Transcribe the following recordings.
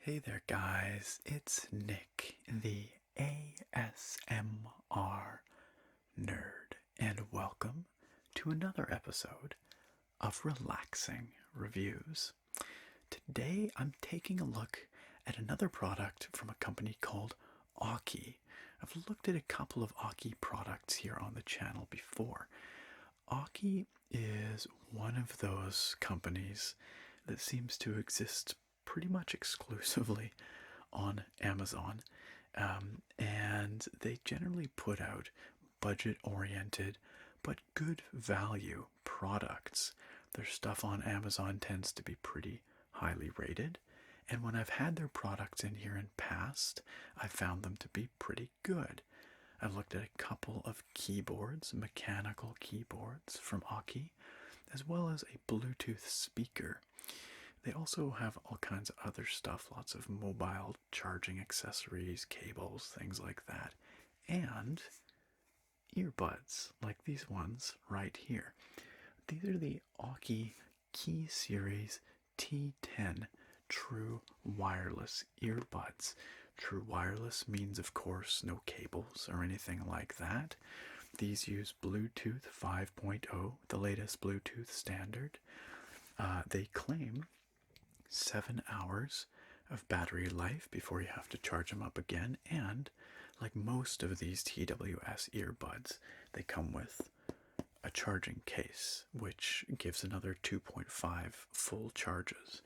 Hey there, guys. It's Nick, the ASMR nerd, and welcome to another episode of Relaxing Reviews. Today, I'm taking a look at another product from a company called Aukey. I've looked at a couple of Aukey products here on the channel before. Aukey is one of those companies that seems to exist pretty much exclusively on Amazon, and they generally put out budget oriented but good value products. Their stuff on Amazon tends to be pretty highly rated, and when I've had their products in here in past, I've found them to be pretty good. I've looked at a couple of keyboards, mechanical keyboards from Aukey, as well as a Bluetooth speaker. They also have all kinds of other stuff, lots of mobile charging accessories, cables, things like that, and earbuds like these ones right here. These are the Aukey Key Series T10 True Wireless Earbuds. True wireless means, of course, no cables or anything like that. These use Bluetooth 5.0, the latest Bluetooth standard. They claim 7 hours of battery life before you have to charge them up again, and like most of these TWS earbuds, they come with a charging case, which gives another 2.5 full charges,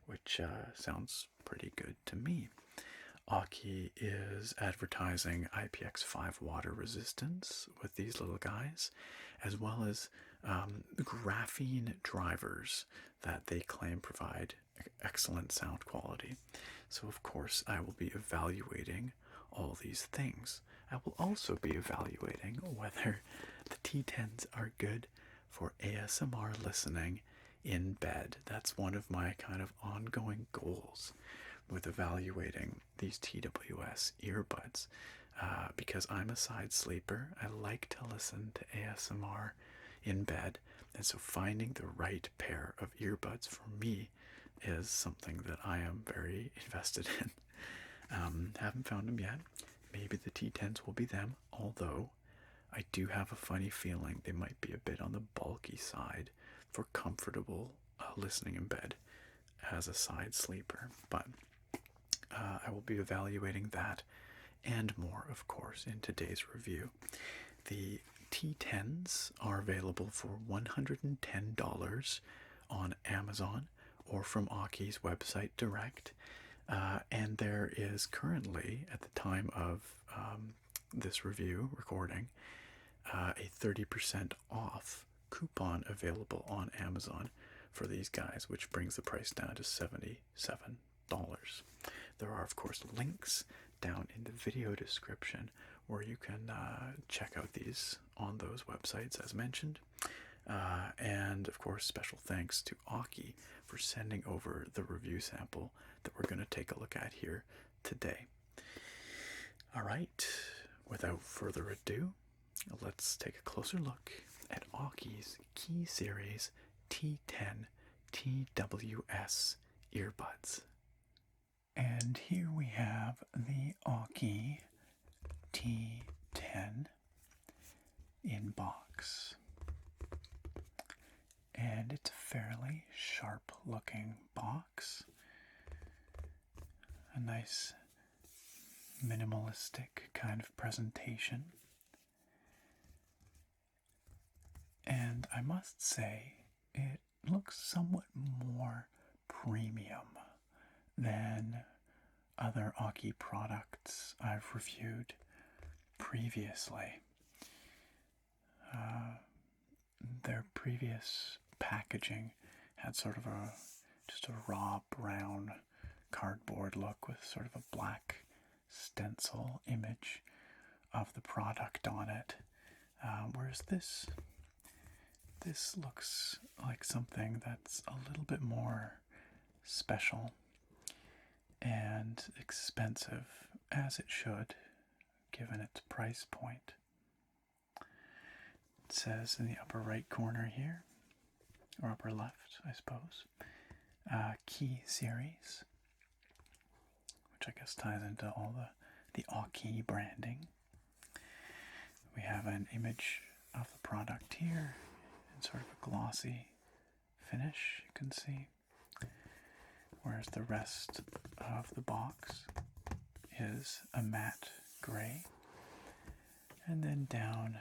which sounds pretty good to me. Aukey is advertising IPX5 water resistance with these little guys, as well as graphene drivers that they claim provide excellent sound quality. So, of course, I will be evaluating all these things. I will also be evaluating whether the T10s are good for ASMR listening in bed. That's one of my kind of ongoing goals with evaluating these TWS earbuds, because I'm a side sleeper. I like to listen to ASMR in bed, and so finding the right pair of earbuds for me is something that I am very invested in. Haven't found them yet. Maybe the T10s will be them, although I do have a funny feeling they might be a bit on the bulky side for comfortable listening in bed as a side sleeper. But I will be evaluating that and more, of course, in today's review. The T10s are available for $110 on Amazon or from Aukey's website direct. And there is currently, at the time of this review recording, a 30% off coupon available on Amazon for these guys, which brings the price down to $77. There are, of course, links down in the video description where you can check out these on those websites as mentioned. And, of course, special thanks to Aukey for sending over the review sample that we're going to take a look at here today. All right, without further ado, let's take a closer look at Aukey's Key Series T10 TWS earbuds. And here we have the Aukey T10 in box. And it's a fairly sharp looking box. A nice minimalistic kind of presentation. And I must say, it looks somewhat more premium than other Aukey products I've reviewed previously. Their previous packaging had sort of just a raw brown cardboard look with sort of a black stencil image of the product on it, whereas this looks like something that's a little bit more special and expensive, as it should, given its price point. It says in the upper right corner here, or upper left, I suppose, Key Series. which I guess ties into all the Aukey branding. We have an image of the product here in sort of a glossy finish, you can see, whereas the rest of the box is a matte gray. And then down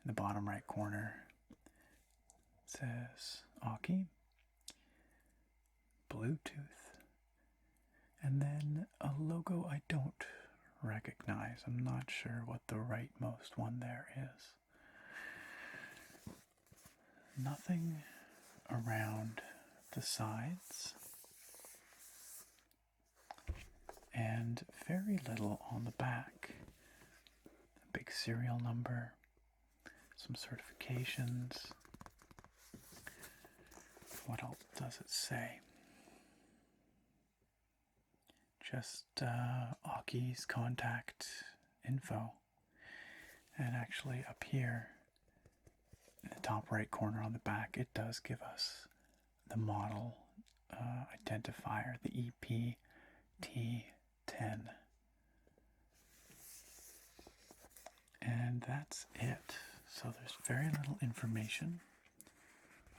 in the bottom right corner it says Aukey, Bluetooth, and then a logo I don't recognize. I'm not sure what the rightmost one there is. Nothing around the sides, and very little on the back. A big serial number, some certifications. What else does it say? Just Aukey's contact info. And actually up here in the top right corner on the back, it does give us the model identifier, the EPT10. And that's it. So there's very little information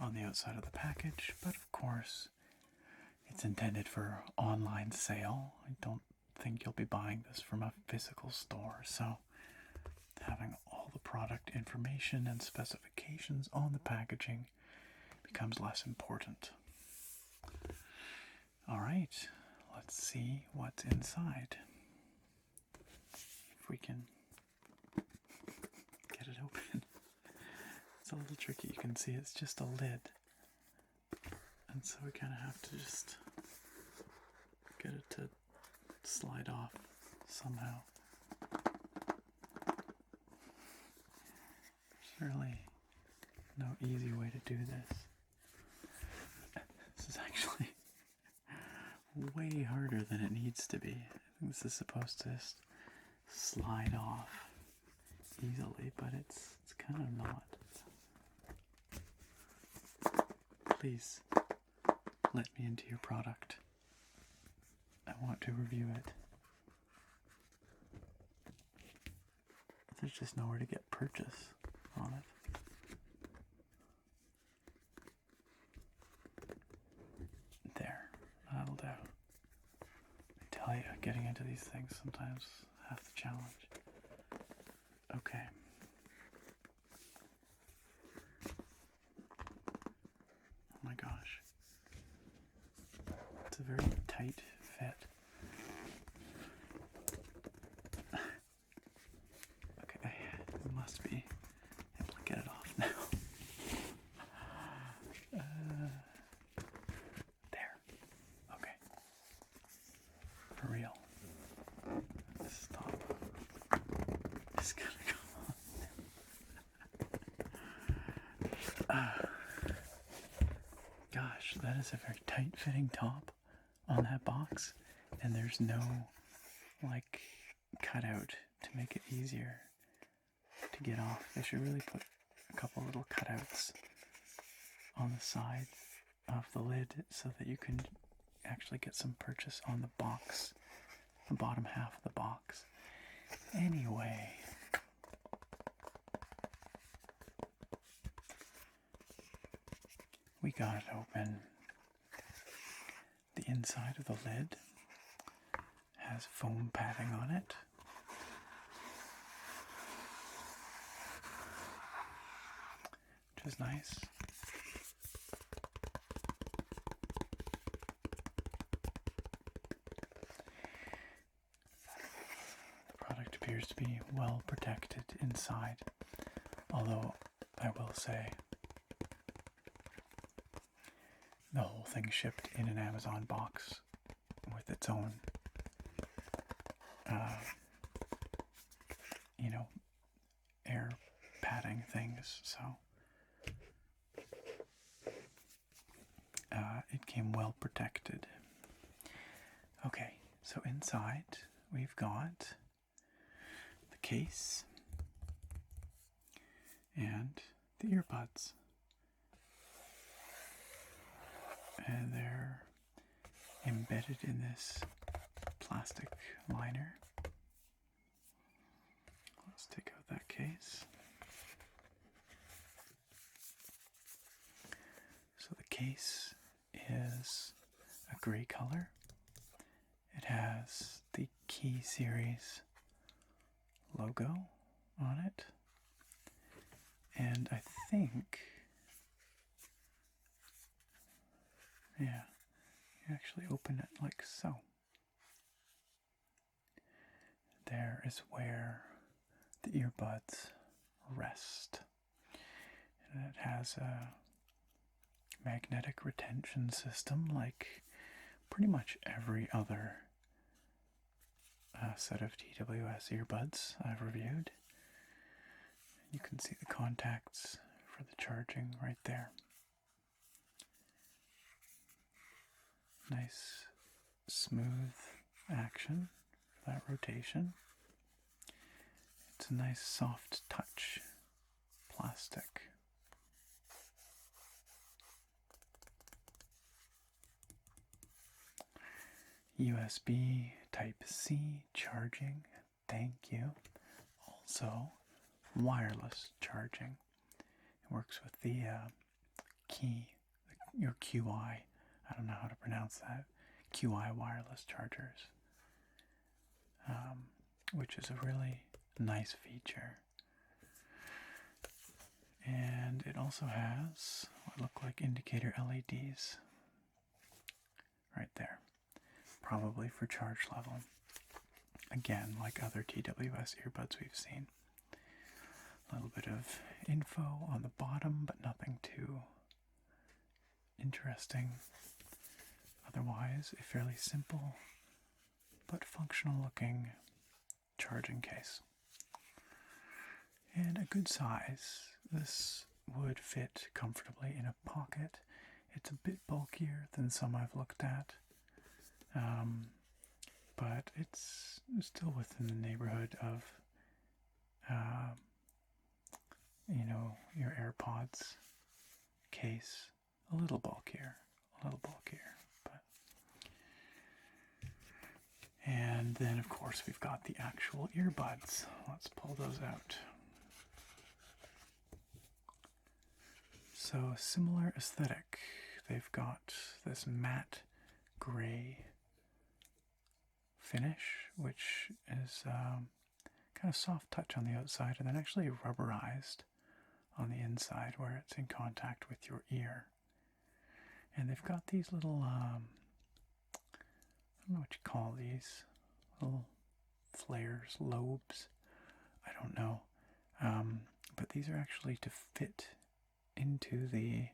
on the outside of the package, but of course it's intended for online sale. I don't think you'll be buying this from a physical store, so having all the product information and specifications on the packaging becomes less important. Alright, let's see what's inside. If we can get it open. It's a little tricky. You can see it's just a lid. And so we kind of have to just get it to slide off somehow. There's really no easy way to do this. This is actually way harder than it needs to be. I think this is supposed to just slide off easily, but it's kind of not. Please let me into your product. I want to review it. There's just nowhere to get purchase on it. There, that'll do. I tell you, getting into these things sometimes half the challenge. Okay. Oh my gosh. It's a very tight fit. Okay, I must be able to get it off now. There. Okay. For real. Stop. It's gonna come on. Gosh, that is a very tight-fitting top on that box, and there's no like cutout to make it easier to get off. They should really put a couple little cutouts on the side of the lid so that you can actually get some purchase on the box, the bottom half of the box. Anyway, we got it open. The inside of the lid has foam padding on it. Which is nice. The product appears to be well protected inside, although I will say the whole thing shipped in an Amazon box with its own, air padding things, so it came well protected. Okay, so inside we've got the case and the earbuds. And they're embedded in this plastic case is a gray color. It has the Key series logo on it. And I think, yeah, you actually open it like so. There is where the earbuds rest. And it has a magnetic retention system like pretty much every other set of TWS earbuds I've reviewed. You can see the contacts for the charging right there. Nice smooth action for that rotation. It's a nice soft touch plastic. USB Type-C charging, thank you. Also, wireless charging. It works with the your QI. I don't know how to pronounce that. QI wireless chargers, which is a really nice feature. And it also has what look like indicator LEDs right there, probably for charge level. Again, like other TWS earbuds we've seen. A little bit of info on the bottom, but nothing too interesting. Otherwise, a fairly simple but functional looking charging case. And a good size. This would fit comfortably in a pocket. It's a bit bulkier than some I've looked at, but it's still within the neighborhood of, your AirPods case. A little bulkier, but. And then, of course, we've got the actual earbuds. Let's pull those out. So, similar aesthetic. They've got this matte gray finish, which is kind of soft touch on the outside, and then actually rubberized on the inside where it's in contact with your ear. And they've got these little, I don't know what you call these, little flares, lobes, I don't know. But these are actually to fit into the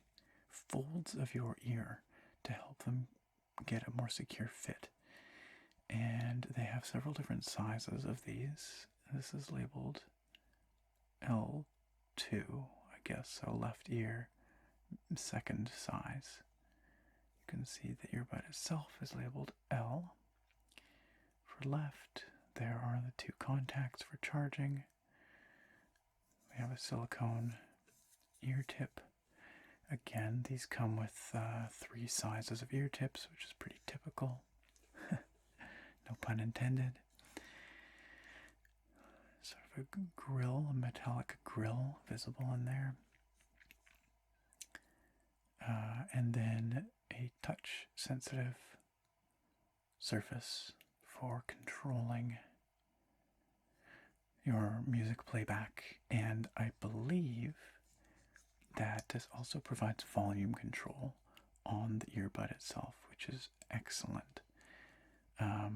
folds of your ear to help them get a more secure fit. And they have several different sizes of these. This is labeled L2, I guess, so left ear, second size. You can see the earbud itself is labeled L. For left, there are the two contacts for charging. We have a silicone ear tip. Again, these come with 3 sizes of ear tips, which is pretty typical. No pun intended. Sort of a grill, a metallic grill visible in there. And then a touch-sensitive surface for controlling your music playback. And I believe that this also provides volume control on the earbud itself, which is excellent.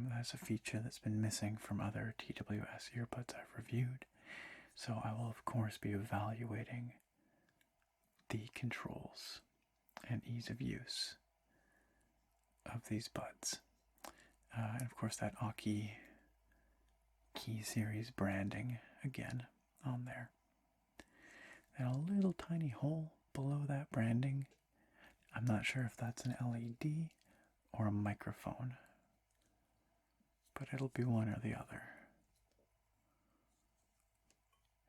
That's a feature that's been missing from other TWS earbuds I've reviewed. So I will, of course, be evaluating the controls and ease of use of these buds. And of course, that Aukey Key series branding again on there. And a little tiny hole below that branding. I'm not sure if that's an LED or a microphone, but it'll be one or the other.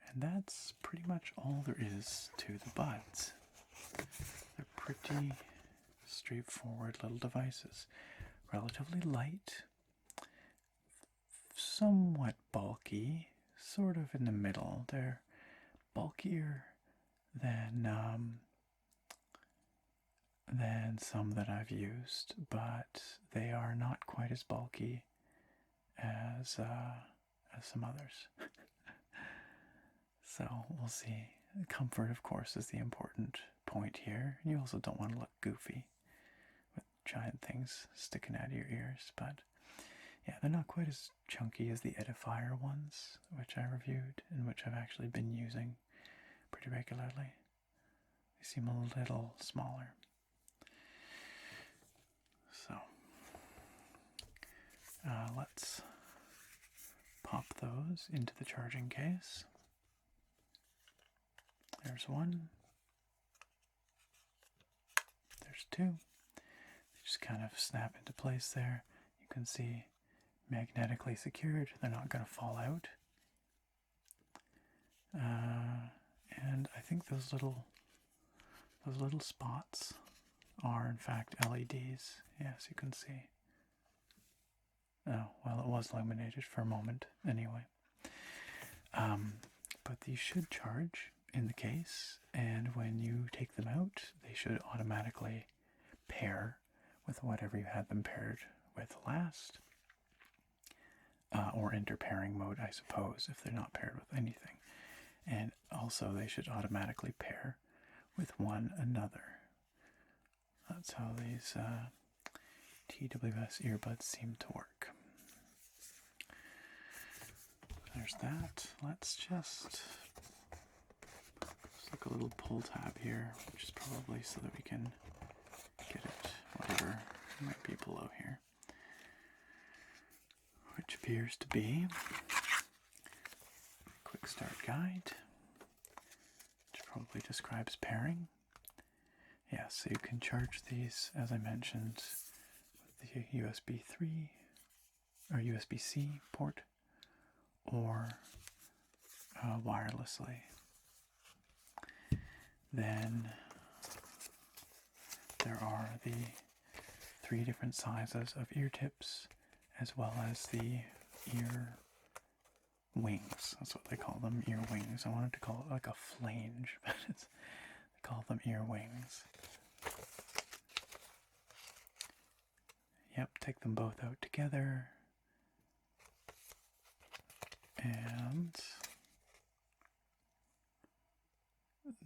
And that's pretty much all there is to the buds. They're pretty straightforward little devices. Relatively light, somewhat bulky, sort of in the middle. They're bulkier than than some that I've used, but they are not quite as bulky as some others. So we'll see. Comfort, of course, is the important point here. You also don't want to look goofy with giant things sticking out of your ears, but yeah, they're not quite as chunky as the Edifier ones, which I reviewed and which I've actually been using pretty regularly. They seem a little smaller. So let's pop those into the charging case. There's one. There's two. They just kind of snap into place there. You can see magnetically secured. They're not going to fall out. And I think those little spots are in fact LEDs. Yes, you can see. Oh, well, it was illuminated for a moment anyway. But these should charge in the case, and when you take them out, they should automatically pair with whatever you had them paired with last. Or enter pairing mode, I suppose, if they're not paired with anything. And also they should automatically pair with one another. That's how these TWS earbuds seem to work. There's that. Let's just like a little pull tab here, which is probably so that we can get it whatever might be below here. Which appears to be a quick start guide, which probably describes pairing. Yeah, so you can charge these, as I mentioned, with the USB 3 or USB-C port, or wirelessly. Then there are the 3 different sizes of ear tips, as well as the ear wings. That's what they call them, ear wings. I wanted to call it like a flange, but they call them ear wings. Yep, take them both out together. And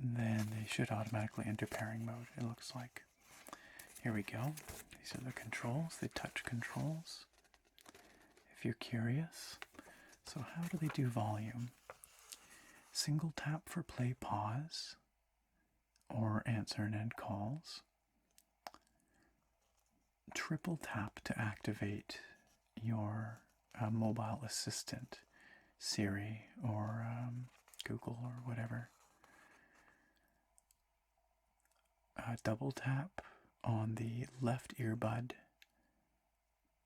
then they should automatically enter pairing mode, it looks like. Here we go. These are the controls, the touch controls, if you're curious. So how do they do volume? Single tap for play pause or answer and end calls. Triple tap to activate your mobile assistant, Siri or Google or whatever. Double tap on the left earbud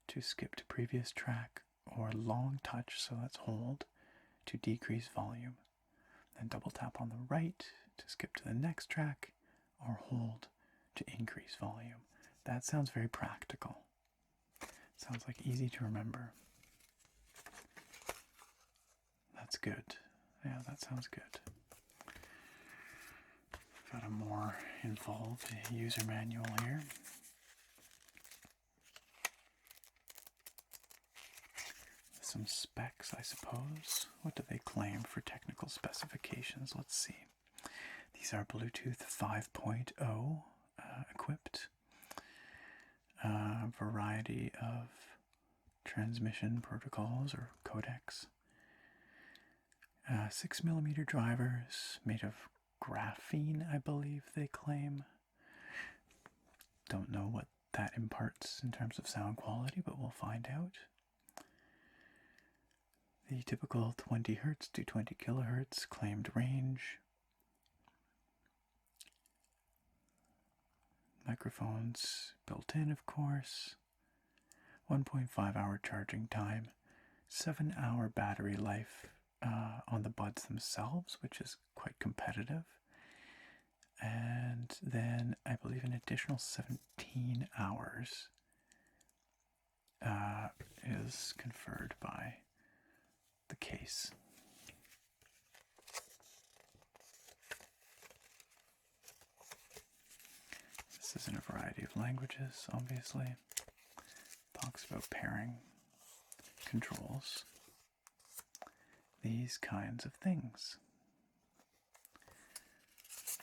to skip to previous track, or long touch, so let's hold, to decrease volume. Then double tap on the right to skip to the next track, or hold to increase volume. That sounds very practical. Sounds like easy to remember. That's good. Yeah, that sounds good. Got a more involved user manual here. Some specs, I suppose. What do they claim for technical specifications? Let's see. These are Bluetooth 5.0 equipped. Variety of transmission protocols or codecs. 6mm drivers made of graphene, I believe they claim. Don't know what that imparts in terms of sound quality, but we'll find out. The typical 20 Hz to 20 kHz claimed range. Microphones built in, of course. 1.5 hour charging time. 7-hour battery life on the buds themselves, which is quite competitive. And then I believe an additional 17 hours is conferred by the case. This is in a variety of languages, obviously. Talks about pairing controls. These kinds of things.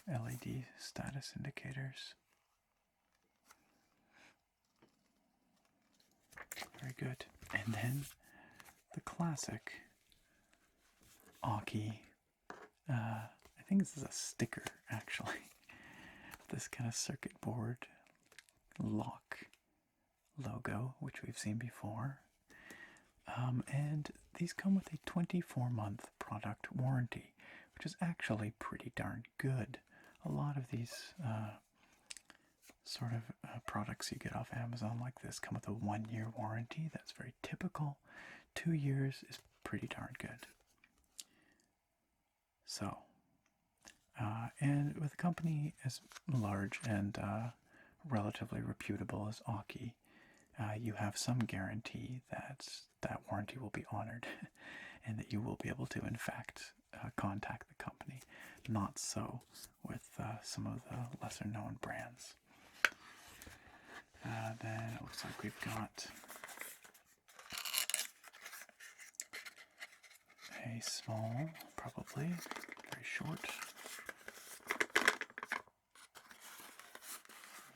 LED status indicators. Very good. And then the classic Aukey, I think this is a sticker actually. This kind of circuit board lock logo, which we've seen before. And these come with a 24-month product warranty, which is actually pretty darn good. A lot of these sort of products you get off Amazon like this come with a 1-year warranty. That's very typical. 2 years is pretty darn good. So, and with a company as large and relatively reputable as Aukey, you have some guarantee that that warranty will be honored and that you will be able to, in fact, contact the company. Not so with some of the lesser known brands. Then it looks like we've got a small, probably very short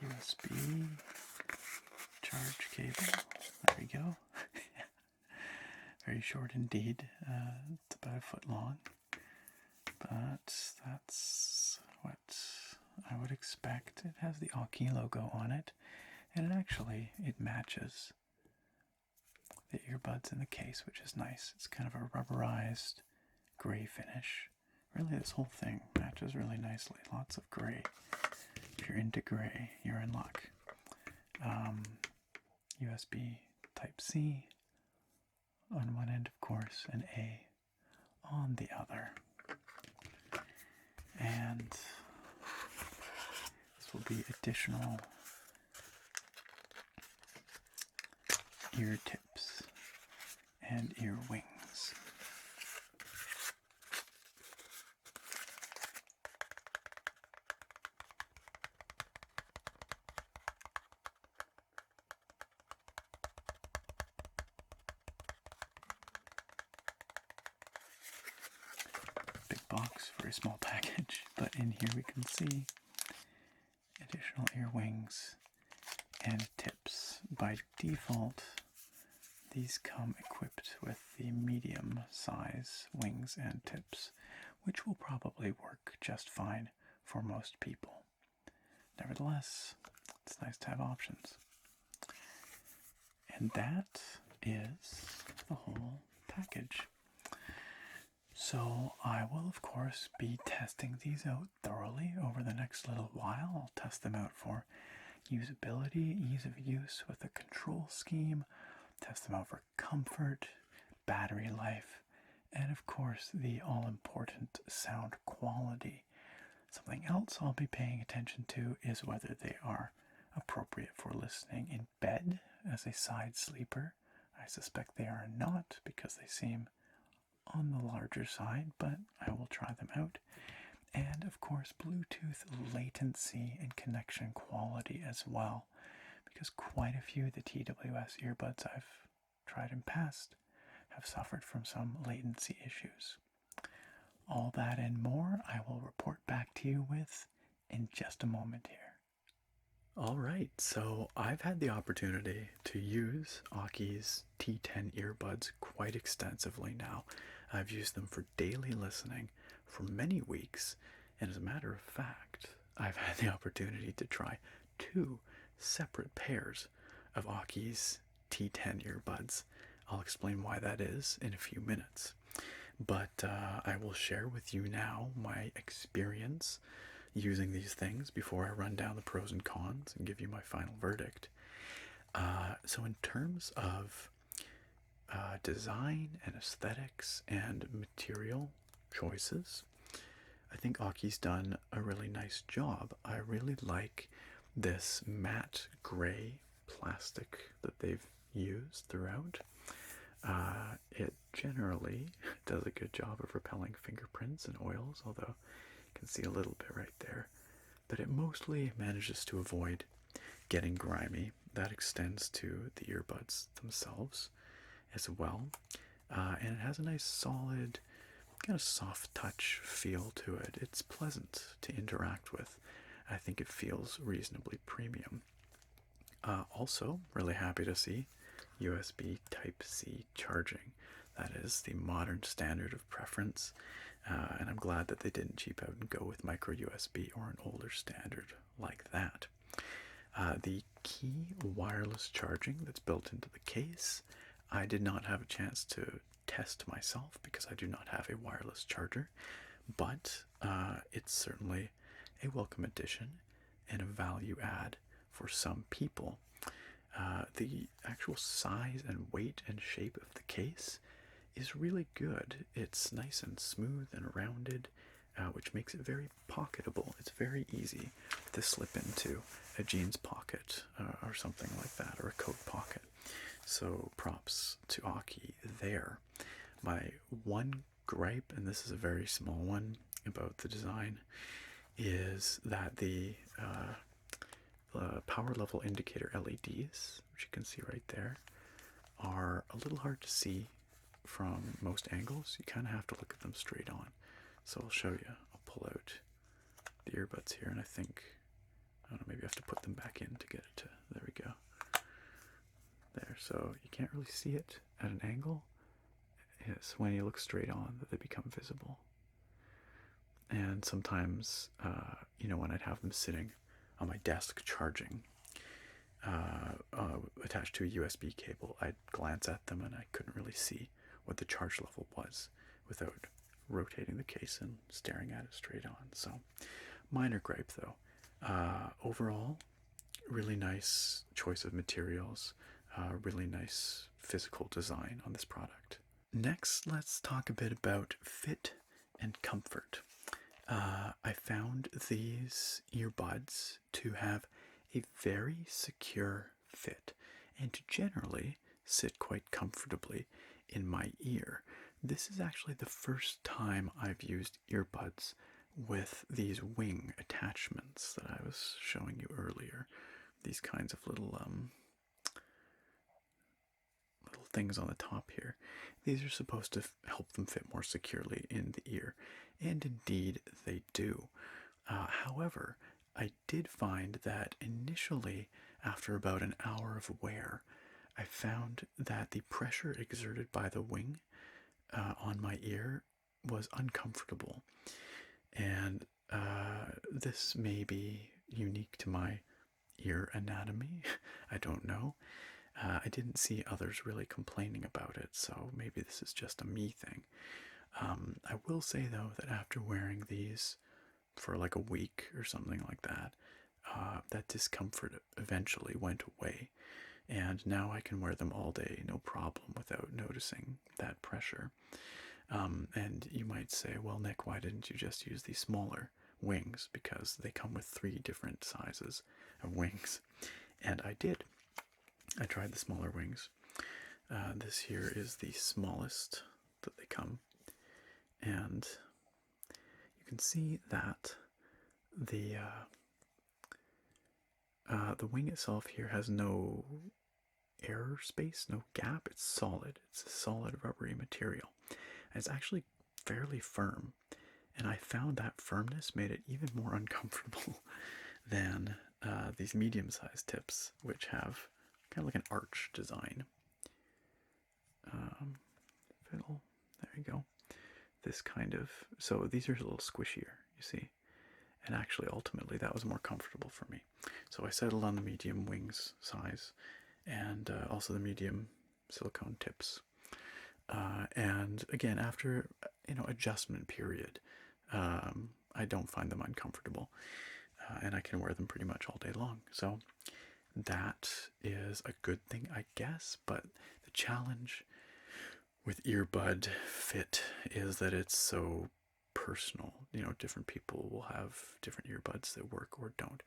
USB charge cable. There we go. Very short indeed. It's about a foot long. But that's what I would expect. It has the Aukey logo on it. And it matches the earbuds in the case, which is nice. It's kind of a rubberized gray finish. Really, this whole thing matches really nicely. Lots of gray. If you're into gray, you're in luck. USB Type-C on one end, of course, and A on the other. And this will be additional ear tips and ear wings. Big box, very small package, but in here we can see additional ear wings and tips. By default, these come equipped with the medium size wings and tips, which will probably work just fine for most people. Nevertheless, it's nice to have options. And that is the whole package. So I will, of course, be testing these out thoroughly over the next little while. I'll test them out for usability, ease of use with the control scheme, test them out for comfort, battery life, and of course the all-important sound quality. Something else I'll be paying attention to is whether they are appropriate for listening in bed as a side sleeper. I suspect they are not because they seem on the larger side, but I will try them out. And of course Bluetooth latency and connection quality as well, because quite a few of the TWS earbuds I've tried in past have suffered from some latency issues. All that and more I will report back to you with in just a moment here. Alright, so I've had the opportunity to use Aukey's T10 earbuds quite extensively now. I've used them for daily listening for many weeks, and as a matter of fact, I've had the opportunity to try 2 separate pairs of Aukey's T10 earbuds. I'll explain why that is in a few minutes. But I will share with you now my experience using these things before I run down the pros and cons and give you my final verdict. So in terms of design and aesthetics and material choices, I think Aukey's done a really nice job. I really like this matte gray plastic that they've used throughout. It generally does a good job of repelling fingerprints and oils, although you can see a little bit right there. But it mostly manages to avoid getting grimy. That extends to the earbuds themselves as well. And it has a nice solid, kind of soft touch feel to it. It's pleasant to interact with. I think it feels reasonably premium. Also, really happy to see USB Type-C charging. That is the modern standard of preference, and I'm glad that they didn't cheap out and go with micro USB or an older standard like that. The key wireless charging that's built into the case, I did not have a chance to test myself because I do not have a wireless charger, but it's certainly a welcome addition and a value add for some people. The actual size and weight and shape of the case is really good. It's nice and smooth and rounded, which makes it very pocketable. It's very easy to slip into a jeans pocket or something like that, or a coat pocket. So props to Aukey there. My one gripe, and this is a very small one about the design, is that the power level indicator LEDs, which you can see right there, are a little hard to see from most angles. You kind of have to look at them straight on. So I'll show you. I'll pull out the earbuds here, and I think, I don't know, maybe I have to put them back in to get it to, there we go. There, so you can't really see it at an angle. It's when you look straight on that they become visible. And sometimes, when I'd have them sitting on my desk charging, attached to a USB cable, I'd glance at them and I couldn't really see what the charge level was without rotating the case and staring at it straight on. So, minor gripe though. Overall, really nice choice of materials, really nice physical design on this product. Next, let's talk a bit about fit and comfort. I found these earbuds to have a very secure fit and to generally sit quite comfortably in my ear. This is actually the first time I've used earbuds with these wing attachments that I was showing you earlier. These kinds of little things on the top here. These are supposed to help them fit more securely in the ear, and indeed they do. However, I did find that initially, after about an hour of wear, I found that the pressure exerted by the wing on my ear was uncomfortable. And this may be unique to my ear anatomy. I don't know. I didn't see others really complaining about it, so maybe this is just a me thing. I will say, though, that after wearing these for like a week or something like that, that discomfort eventually went away. And now I can wear them all day, no problem, without noticing that pressure. And you might say, well, Nick, why didn't you just use these smaller wings? Because they come with 3 different sizes of wings. And I did. I tried the smaller wings. This here is the smallest that they come. And you can see that the wing itself here has no air space, no gap. It's solid. It's a solid rubbery material. And it's actually fairly firm. And I found that firmness made it even more uncomfortable than these medium-sized tips, which have kind of like an arch design. Fiddle. There you go. This kind of, so these are a little squishier, you see. And actually, ultimately, that was more comfortable for me. So I settled on the medium wings size, and also the medium silicone tips. And again, after adjustment period, I don't find them uncomfortable, and I can wear them pretty much all day long. So that is a good thing, I guess. But the challenge with earbud fit is that it's so personal. Different people will have different earbuds that work or don't.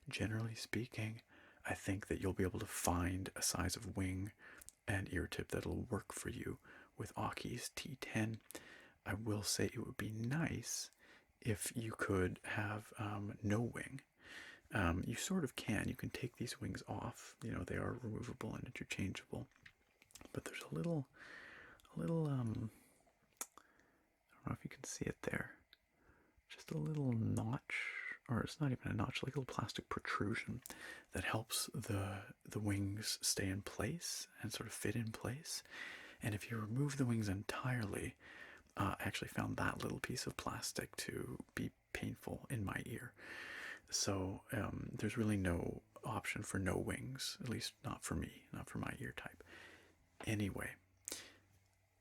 Generally speaking, I think that you'll be able to find a size of wing and ear tip that'll work for you with Aukey's T10. I will say it would be nice if you could have no wing. You sort of can. You can take these wings off. You know, they are removable and interchangeable. But there's a little, I don't know if you can see it there. Just a little notch, or it's not even a notch, like a little plastic protrusion that helps the wings stay in place and sort of fit in place. And if you remove the wings entirely, I actually found that little piece of plastic to be painful in my ear. So there's really no option for no wings, at least not for me, not for my ear type. Anyway,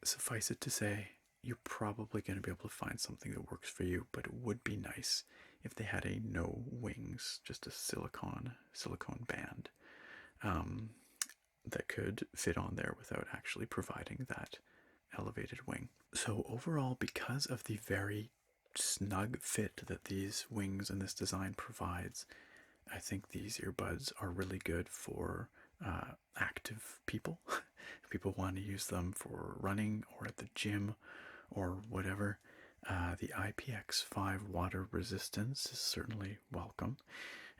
suffice it to say, you're probably going to be able to find something that works for you, but it would be nice if they had a no wings, just a silicone band that could fit on there without actually providing that elevated wing. So overall, because of the very snug fit that these wings and this design provides, I think these earbuds are really good for active people. People want to use them for running or at the gym or whatever. The IPX5 water resistance is certainly welcome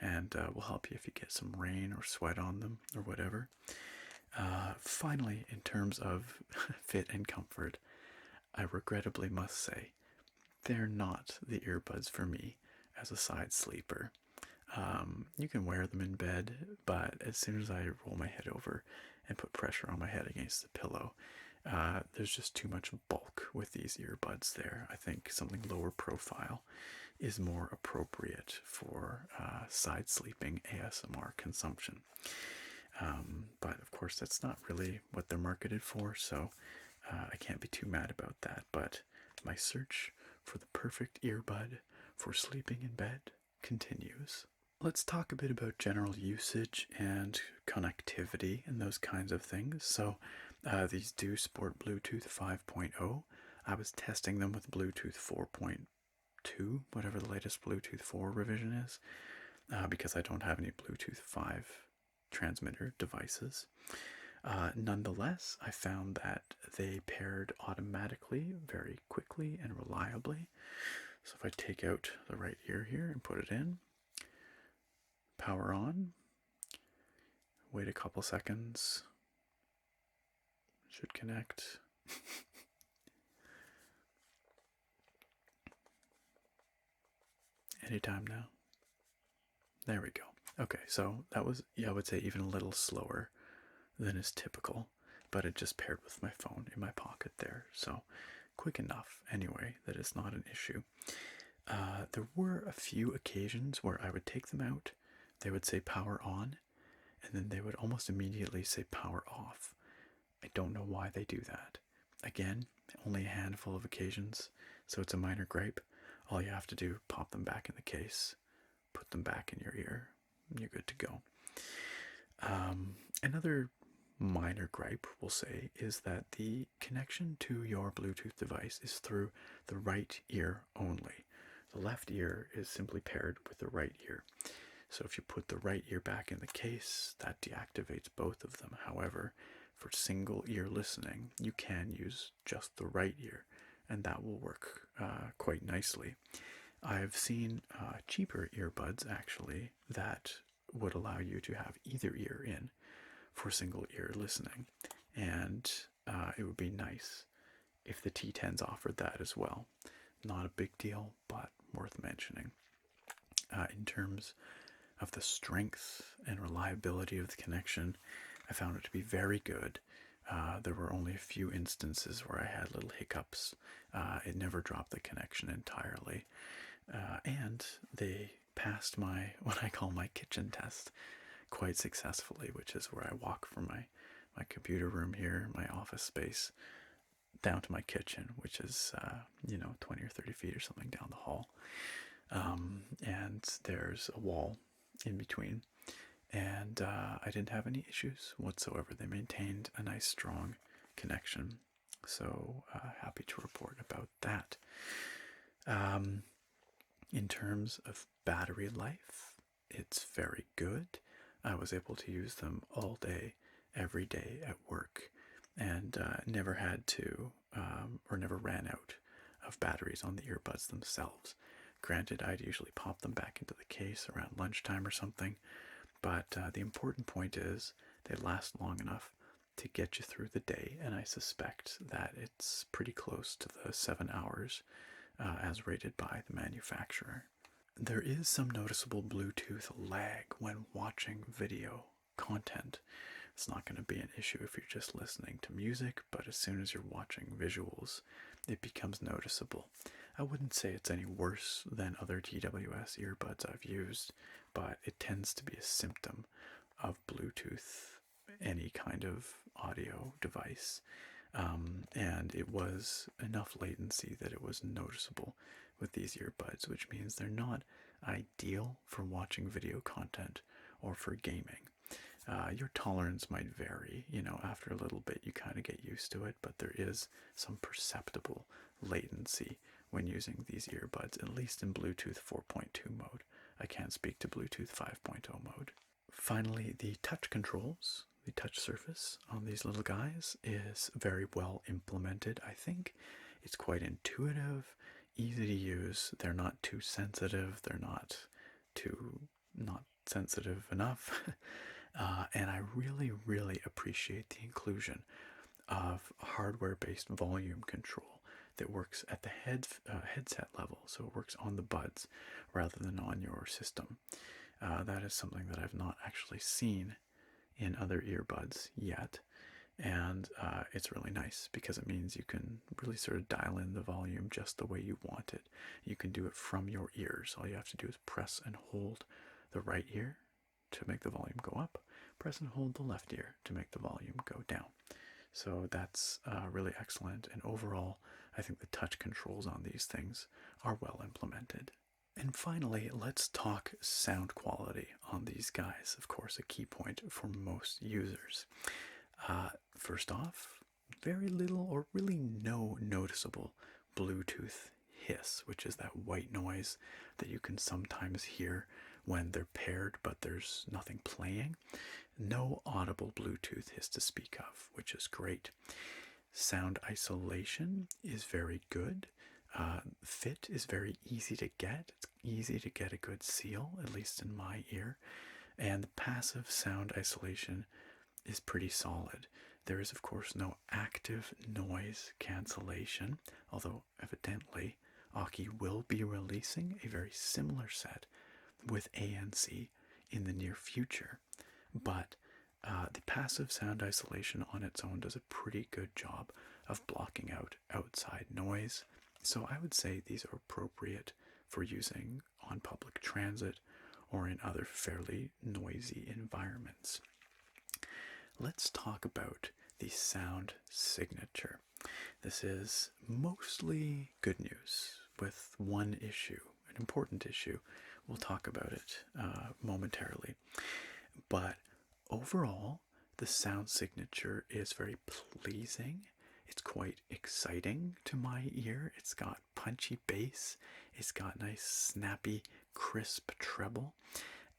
and will help you if you get some rain or sweat on them or whatever. Finally, in terms of fit and comfort, I regrettably must say they're not the earbuds for me as a side sleeper. You can wear them in bed, but as soon as I roll my head over and put pressure on my head against the pillow, there's just too much bulk with these earbuds there. I think something lower profile is more appropriate for side sleeping ASMR consumption. But of course, that's not really what they're marketed for, so I can't be too mad about that. But my search for the perfect earbud for sleeping in bed continues. Let's talk a bit about general usage and connectivity and those kinds of things. So these do sport Bluetooth 5.0. I was testing them with Bluetooth 4.2, whatever the latest Bluetooth 4 revision is, because I don't have any Bluetooth 5 transmitter devices. Nonetheless, I found that they paired automatically, very quickly and reliably. So if I take out the right ear here and put it in, power on, wait a couple seconds, should connect. Anytime now. There we go. Okay, so that was, yeah, I would say even a little slower than is typical, but it just paired with my phone in my pocket there. So quick enough anyway that it's not an issue. There were a few occasions where I would take them out, they would say power on, and then they would almost immediately say power off. I don't know why they do that. Again, only a handful of occasions, so it's a minor gripe. All you have to do, pop them back in the case, put them back in your ear, and you're good to go. Another minor gripe, we'll say, is that the connection to your Bluetooth device is through the right ear only. The left ear is simply paired with the right ear. So if you put the right ear back in the case, that deactivates both of them. However, for single ear listening, you can use just the right ear, and that will work quite nicely. I've seen cheaper earbuds actually that would allow you to have either ear in for single ear listening, and it would be nice if the T10s offered that as well. Not a big deal, but worth mentioning. In terms of the strength and reliability of the connection, I found it to be very good. There were only a few instances where I had little hiccups. It never dropped the connection entirely. And they passed what I call my kitchen test quite successfully, which is where I walk from my computer room here, my office space, down to my kitchen, which is 20 or 30 feet or something down the hall. And there's a wall in between, and I didn't have any issues whatsoever. They maintained a nice strong connection, so happy to report about that. In terms of battery life, it's very good. I was able to use them all day, every day at work, and never had to, or never ran out of batteries on the earbuds themselves. Granted, I'd usually pop them back into the case around lunchtime or something, but the important point is they last long enough to get you through the day, and I suspect that it's pretty close to the 7 hours as rated by the manufacturer. There is some noticeable Bluetooth lag when watching video content. It's not going to be an issue if you're just listening to music, but as soon as you're watching visuals, it becomes noticeable. I wouldn't say it's any worse than other TWS earbuds I've used, but it tends to be a symptom of Bluetooth, any kind of audio device. And it was enough latency that it was noticeable with these earbuds, which means they're not ideal for watching video content or for gaming. Your tolerance might vary, after a little bit you kind of get used to it, but there is some perceptible latency when using these earbuds, at least in Bluetooth 4.2 mode. I can't speak to Bluetooth 5.0 mode. Finally, the touch controls, the touch surface on these little guys is very well implemented. I think it's quite intuitive, easy to use. They're not too sensitive. They're not sensitive enough. And I really, really appreciate the inclusion of hardware-based volume control that works at the headset level, so it works on the buds rather than on your system. That is something that I've not actually seen in other earbuds yet, and it's really nice because it means you can really sort of dial in the volume just the way you want it. You can do it from your ears. All you have to do is press and hold the right ear to make the volume go up, press and hold the left ear to make the volume go down. So that's really excellent, and overall I think the touch controls on these things are well implemented. And finally, let's talk sound quality on these guys. Of course, a key point for most users. First off, very little or really no noticeable Bluetooth hiss, which is that white noise that you can sometimes hear when they're paired but there's nothing playing. No audible Bluetooth hiss to speak of, which is great. Sound isolation is very good. Fit is very easy to get. It's easy to get a good seal, at least in my ear. And the passive sound isolation is pretty solid. There is, of course, no active noise cancellation, although evidently Aukey will be releasing a very similar set with ANC in the near future. But the passive sound isolation on its own does a pretty good job of blocking out outside noise. So I would say these are appropriate for using on public transit or in other fairly noisy environments. Let's talk about the sound signature. This is mostly good news with one issue, an important issue. We'll talk about it momentarily. But overall, the sound signature is very pleasing. It's quite exciting to my ear. It's got punchy bass. It's got nice, snappy, crisp treble.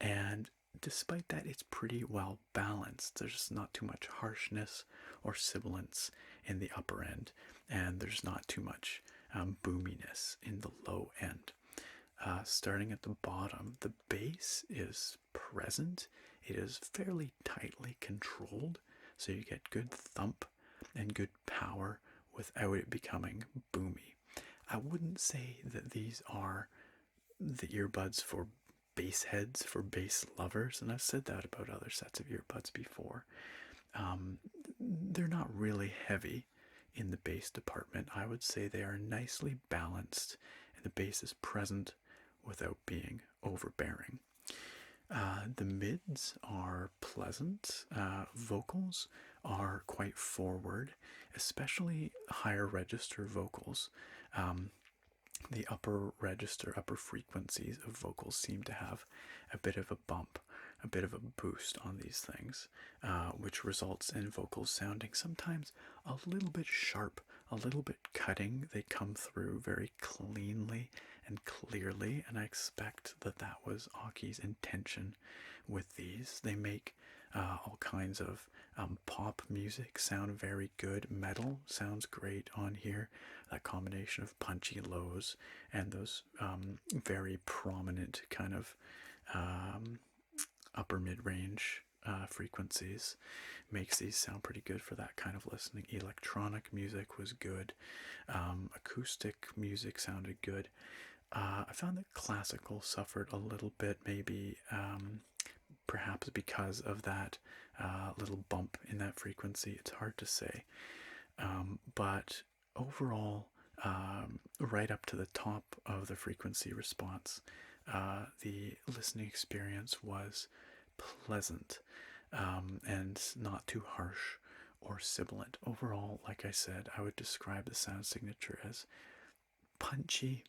And despite that, it's pretty well balanced. There's not too much harshness or sibilance in the upper end, and there's not too much boominess in the low end. Starting at the bottom, the bass is present. It is fairly tightly controlled, so you get good thump and good power without it becoming boomy. I wouldn't say that these are the earbuds for bass heads, for bass lovers, and I've said that about other sets of earbuds before. They're not really heavy in the bass department. I would say they are nicely balanced, and the bass is present without being overbearing. The mids are pleasant. Vocals are quite forward, especially higher register vocals. The upper register, upper frequencies of vocals seem to have a bit of a bump, a bit of a boost on these things, which results in vocals sounding sometimes a little bit sharp, a little bit cutting. They come through very cleanly and clearly, and I expect that that was Aukey's intention with these. They make all kinds of pop music sound very good. Metal sounds great on here. That combination of punchy lows and those very prominent kind of upper mid-range frequencies makes these sound pretty good for that kind of listening. Electronic music was good. Acoustic music sounded good. I found that classical suffered a little bit, maybe perhaps because of that little bump in that frequency. It's hard to say. But overall, right up to the top of the frequency response, the listening experience was pleasant and not too harsh or sibilant. Overall, like I said, I would describe the sound signature as punchy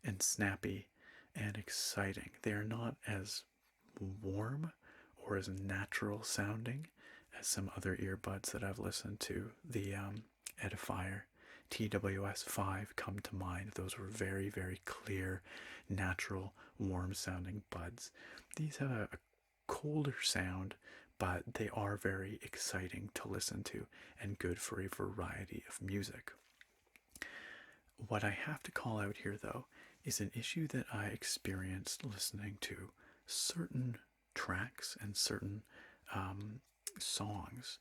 and snappy and exciting. They are not as warm or as natural sounding as some other earbuds that I've listened to. The Edifier TWS5 come to mind. Those were very, very clear, natural, warm sounding buds. These have a colder sound, but they are very exciting to listen to and good for a variety of music. What I have to call out here, though, is an issue that I experienced listening to certain tracks and certain songs.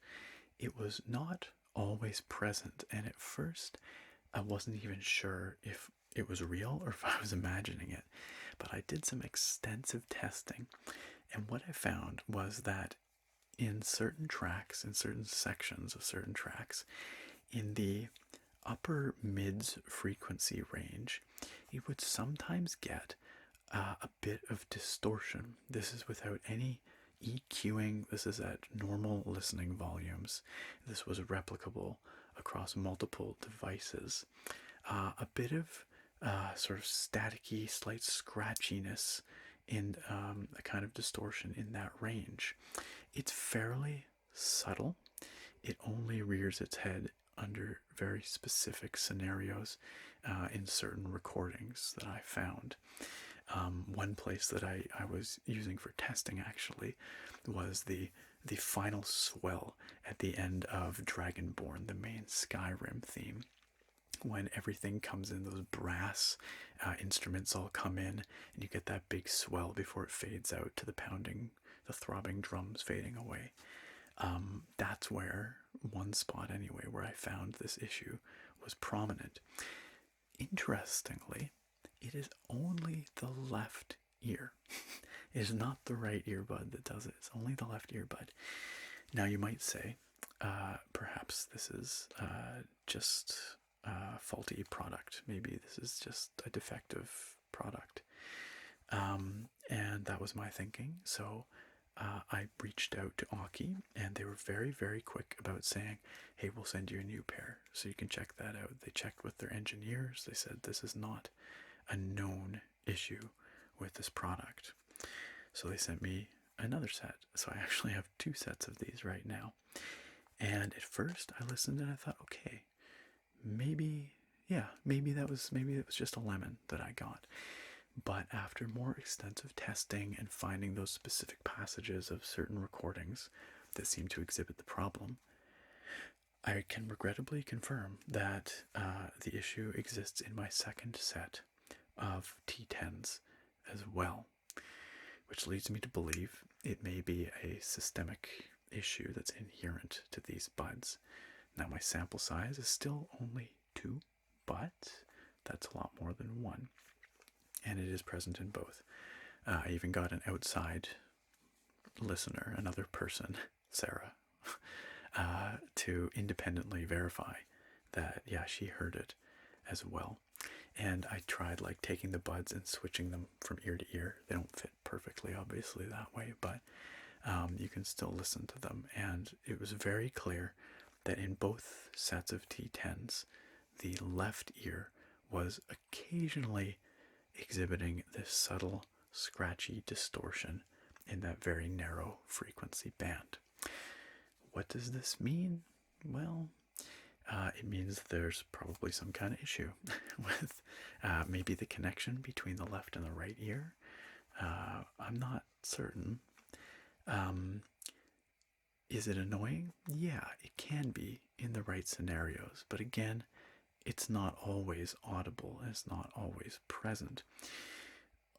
It was not always present, and at first I wasn't even sure if it was real or if I was imagining it. But I did some extensive testing, and what I found was that in certain tracks, in certain sections of certain tracks, in the upper mids frequency range, you would sometimes get a bit of distortion. This is without any EQing. This is at normal listening volumes. This was replicable across multiple devices. A bit of sort of staticky, slight scratchiness in a kind of distortion in that range. It's fairly subtle. It only rears its head under very specific scenarios in certain recordings that I found. One place that I was using for testing actually was the final swell at the end of Dragonborn, the main Skyrim theme. When everything comes in, those brass instruments all come in, and you get that big swell before it fades out to the pounding, the throbbing drums fading away. That's where, one spot anyway, where I found this issue was prominent. Interestingly, it is only the left ear. It is not the right earbud that does it. It's only the left earbud. Now you might say, perhaps this is just a faulty product. Maybe this is just a defective product. And that was my thinking. So I reached out to Aukey, and they were very, very quick about saying, hey, we'll send you a new pair, so you can check that out. They checked with their engineers. They said this is not a known issue with this product. So they sent me another set. So I actually have 2 sets of these right now. And at first I listened and I thought, okay, maybe it was just a lemon that I got. But after more extensive testing and finding those specific passages of certain recordings that seem to exhibit the problem, I can regrettably confirm that the issue exists in my second set of T10s as well, which leads me to believe it may be a systemic issue that's inherent to these buds. Now my sample size is still only 2, but that's a lot more than 1. And it is present in both. I even got an outside listener, another person, Sarah, to independently verify that, yeah, she heard it as well. And I tried like taking the buds and switching them from ear to ear. They don't fit perfectly, obviously, that way, but you can still listen to them. And it was very clear that in both sets of T10s, the left ear was occasionally exhibiting this subtle, scratchy distortion in that very narrow frequency band. What does this mean? Well, it means there's probably some kind of issue with maybe the connection between the left and the right ear. I'm not certain. Is it annoying? Yeah, it can be in the right scenarios, but again, it's not always audible, it's not always present.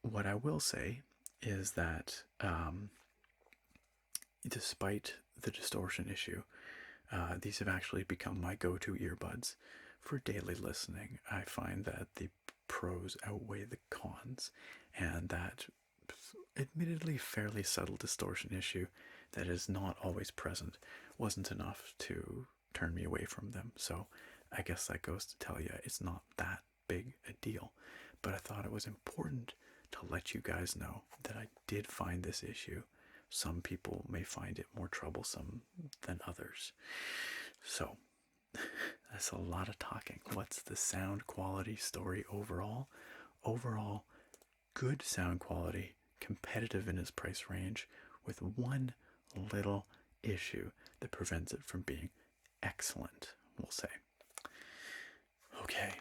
What I will say is that despite the distortion issue, these have actually become my go to earbuds for daily listening. I find that the pros outweigh the cons, and that admittedly fairly subtle distortion issue that is not always present wasn't enough to turn me away from them. So I guess that goes to tell you it's not that big a deal. But I thought it was important to let you guys know that I did find this issue. Some people may find it more troublesome than others. So that's a lot of talking. What's the sound quality story overall? Overall, good sound quality, competitive in its price range, with one little issue that prevents it from being excellent, we'll say. Okay,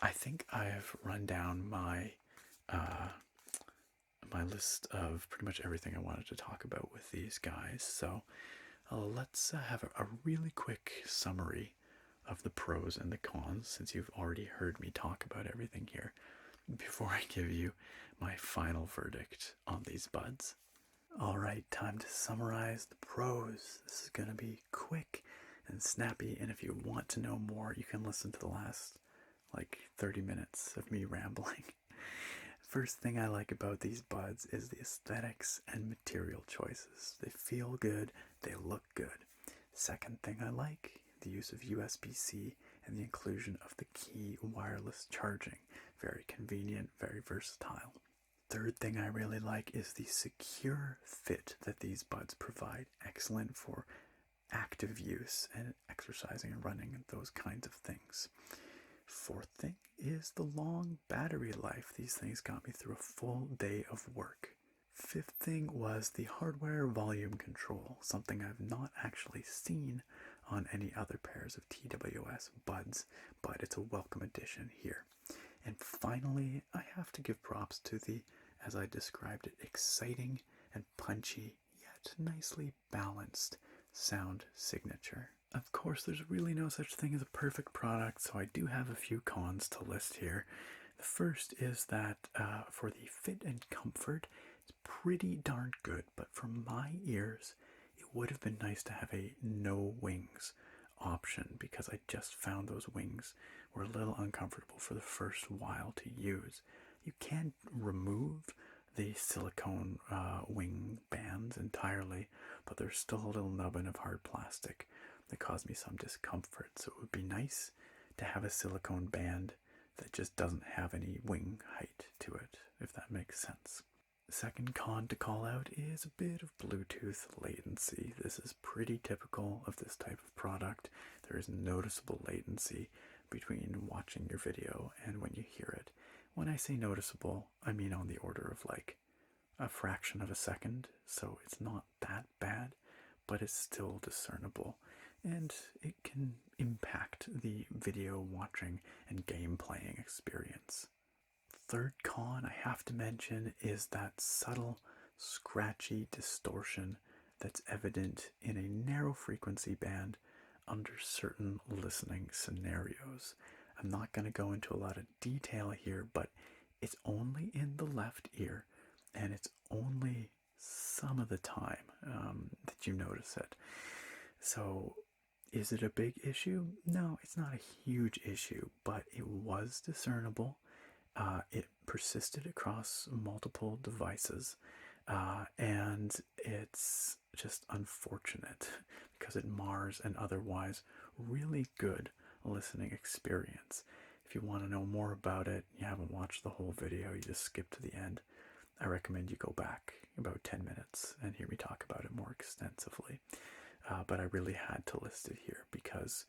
I think I've run down my my list of pretty much everything I wanted to talk about with these guys. So let's have a really quick summary of the pros and the cons, since you've already heard me talk about everything here, before I give you my final verdict on these buds. Alright, time to summarize the pros. This is going to be quick and snappy, and if you want to know more, you can listen to the last 30 minutes of me rambling. First thing I like about these buds is the aesthetics and material choices. They feel good, they look good. Second thing I like, the use of USB-C and the inclusion of the key wireless charging. Very convenient, very versatile. Third thing I really like is the secure fit that these buds provide. Excellent for active use and exercising and running and those kinds of things. Fourth thing is the long battery life. These things got me through a full day of work. Fifth thing was the hardware volume control, something I've not actually seen on any other pairs of TWS buds, but it's a welcome addition here. And finally, I have to give props to the, as I described it, exciting and punchy, yet nicely balanced sound signature. Of course, there's really no such thing as a perfect product, so I do have a few cons to list here. The first is that for the fit and comfort, it's pretty darn good, but for my ears, it would have been nice to have a no wings option, because I just found those wings were a little uncomfortable for the first while to use. You can remove the silicone wing bands entirely, but there's still a little nubbin of hard plastic that caused me some discomfort. So it would be nice to have a silicone band that just doesn't have any wing height to it, if that makes sense. The second con to call out is a bit of Bluetooth latency. This is pretty typical of this type of product. There is noticeable latency between watching your video and when you hear it. When I say noticeable, I mean on the order of a fraction of a second, so it's not that bad, but it's still discernible, and it can impact the video watching and game playing experience. Third con I have to mention is that subtle, scratchy distortion that's evident in a narrow frequency band under certain listening scenarios. I'm not going to go into a lot of detail here, but it's only in the left ear, and it's only some of the time that you notice it. So is it a big issue? No, it's not a huge issue, but it was discernible. It persisted across multiple devices, and it's just unfortunate because it mars an otherwise really good listening experience. If you want to know more about it, you haven't watched the whole video, you just skip to the end, I recommend you go back about 10 minutes and hear me talk about it more extensively. But I really had to list it here because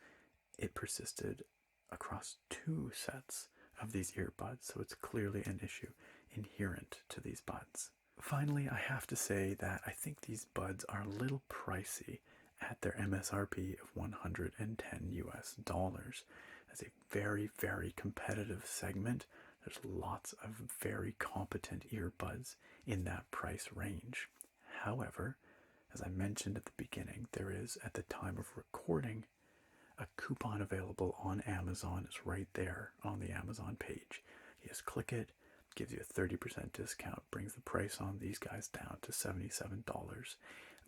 it persisted across 2 sets of these earbuds, so it's clearly an issue inherent to these buds. Finally, I have to say that I think these buds are a little pricey at their MSRP of $110 US. As a very, very competitive segment, there's lots of very competent earbuds in that price range. However, As I mentioned at the beginning, there is, at the time of recording, a coupon available on Amazon. It's right there on the Amazon page. You just click it, gives you a 30% discount, brings the price on these guys down to $77.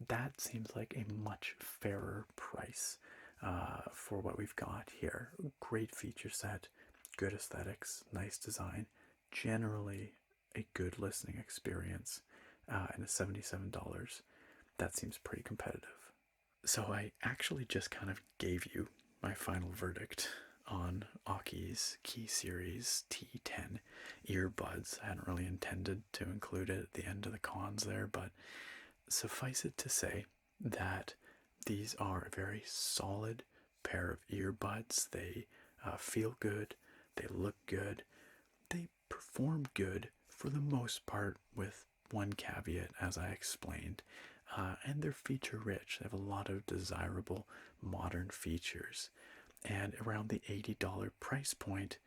That seems like a much fairer price for what we've got here. Great feature set, good aesthetics, nice design, generally a good listening experience, and at $77, that seems pretty competitive. So I actually just kind of gave you my final verdict on Aukey's Key Series T10 earbuds. I hadn't really intended to include it at the end of the cons there, but suffice it to say that these are a very solid pair of earbuds. They feel good, they look good, they perform good for the most part, with one caveat, as I explained. And they're feature rich. They have a lot of desirable modern features. And around the $80 price point,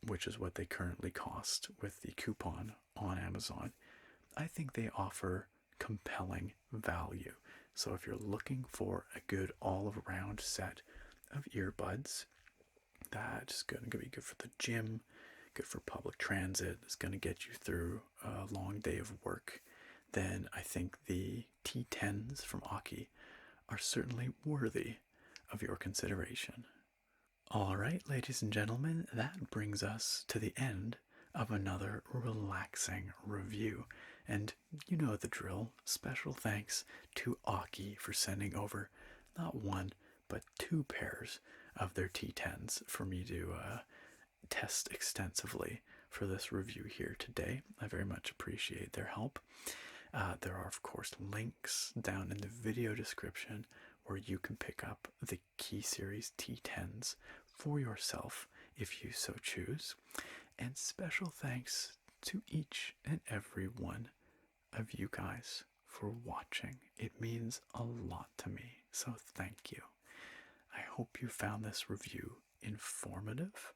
which is what they currently cost with the coupon on Amazon, I think they offer compelling value. So if you're looking for a good all-around set of earbuds that's going to be good for the gym, good for public transit, it's going to get you through a long day of work, then I think the T10s from Aukey are certainly worthy of your consideration. All right, ladies and gentlemen, that brings us to the end of another relaxing review. And you know the drill. Special thanks to Aukey for sending over not one, but two pairs of their T10s for me to test extensively for this review here today. I very much appreciate their help. There are, of course, links down in the video description where you can pick up the Key Series T10s for yourself if you so choose. And special thanks to each and every one of you guys for watching. It means a lot to me, so thank you. I hope you found this review informative.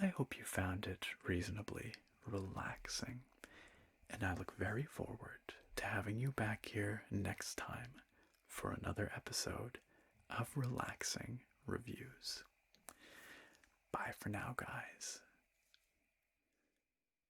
I hope you found it reasonably relaxing. And I look very forward to having you back here next time for another episode of Relaxing Reviews. Bye for now, guys.